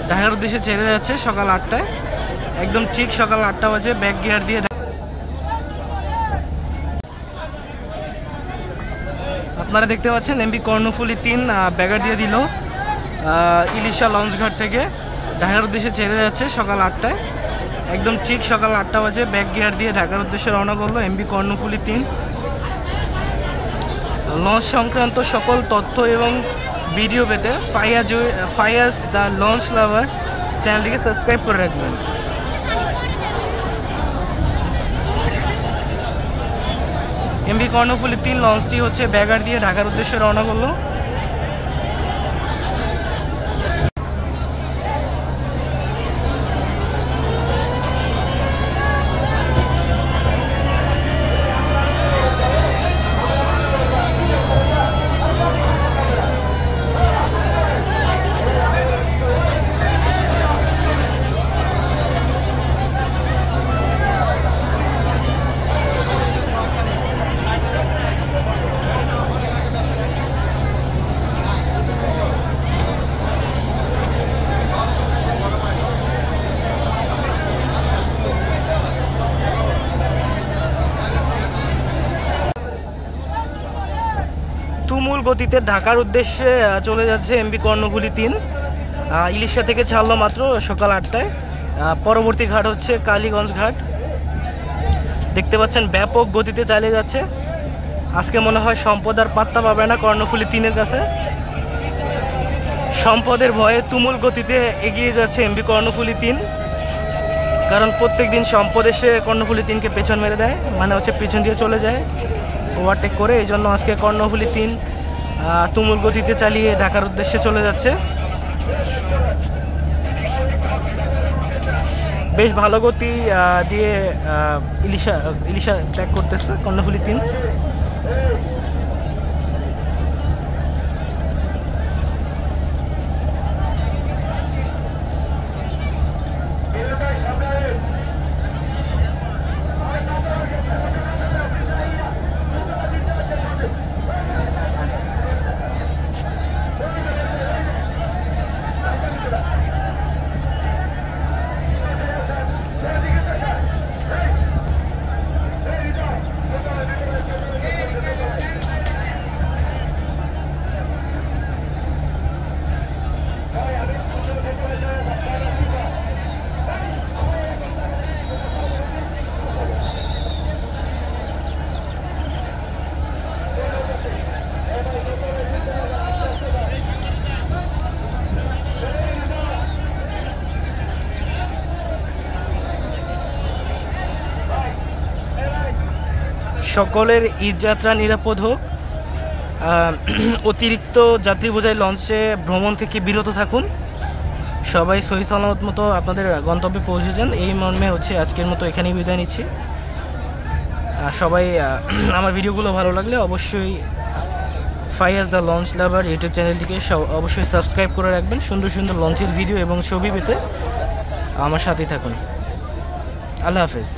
ঢাকার উদ্দেশ্যে ছেড়ে যাচ্ছে সকাল 8টায়, একদম ঠিক সকাল 8টা বাজে ব্যাক গিয়ার দিয়ে। আপনারা দেখতে পাচ্ছেন এমবি কর্ণফুলী 3 ব্যাগার দিয়ে দিল ইলিশা লঞ্চঘাট থেকে ঢাকার উদ্দেশ্যে ছেড়ে যাচ্ছে সকাল 8টায়, একদম ঠিক সকাল 8টা বাজে ব্যাক গিয়ার দিয়ে ঢাকার উদ্দেশ্যে রওনা করলো এমবি কর্ণফুলী 3। লঞ্চ সংক্রান্ত সকল তথ্য এবং ভিডিও পেতে ফায়াজ দ্য লঞ্চ লাভার চ্যানেলটিকে সাবস্ক্রাইব করে রাখবেন। এমবি কর্ণফুলী 3 লঞ্চটি হচ্ছে ব্যাগার দিয়ে ঢাকার উদ্দেশ্যে রওনা করলো। তুমুল গতিতে ঢাকার উদ্দেশ্যে চলে যাচ্ছে এমবি কর্ণফুলী 3। ইলিশা থেকে ছাড়লো মাত্র সকাল 8টায়। পরবর্তী ঘাট হচ্ছে কালীগঞ্জ ঘাট। দেখতে পাচ্ছেন ব্যাপক গতিতে চালিয়ে যাচ্ছে। আজকে মনে হয় সম্পদ আর পাত্তা পাবে না কর্ণফুলী 3-এর কাছে। সম্পদের ভয়ে তুমুল গতিতে এগিয়ে যাচ্ছে এমবি কর্ণফুলী 3, কারণ প্রত্যেক দিন সম্পদ এসে কর্ণফুলী 3-কে পেছন মেরে দেয়, মানে হচ্ছে পেছন দিয়ে চলে যায় ওভারটেক করে। এই জন্য আজকে কর্ণফুলী 3 তুমুল গতিতে চালিয়ে ঢাকার উদ্দেশ্যে চলে যাচ্ছে। বেশ ভালো গতি দিয়ে ইলিশা ত্যাগ করতেছে কর্ণফুলী 3। সকলের ঈদযাত্রা নিরাপদ হোক। অতিরিক্ত যাত্রী বোঝাই লঞ্চে ভ্রমণ থেকে বিরত থাকুন। সবাই সহি সালামত মতো আপনাদের গন্তব্যে পৌঁছে যান। এই মর্মে হচ্ছে আজকের মতো এখানেই বিদায় নিচ্ছি। সবাই আমার ভিডিওগুলো ভালো লাগলে অবশ্যই Fayaz the launch lover YouTube চ্যানেলটিকে অবশ্যই সাবস্ক্রাইব করে রাখবেন। সুন্দর সুন্দর লঞ্চের ভিডিও এবং ছবি পেতে আমার সাথেই থাকুন। আল্লাহ হাফেজ।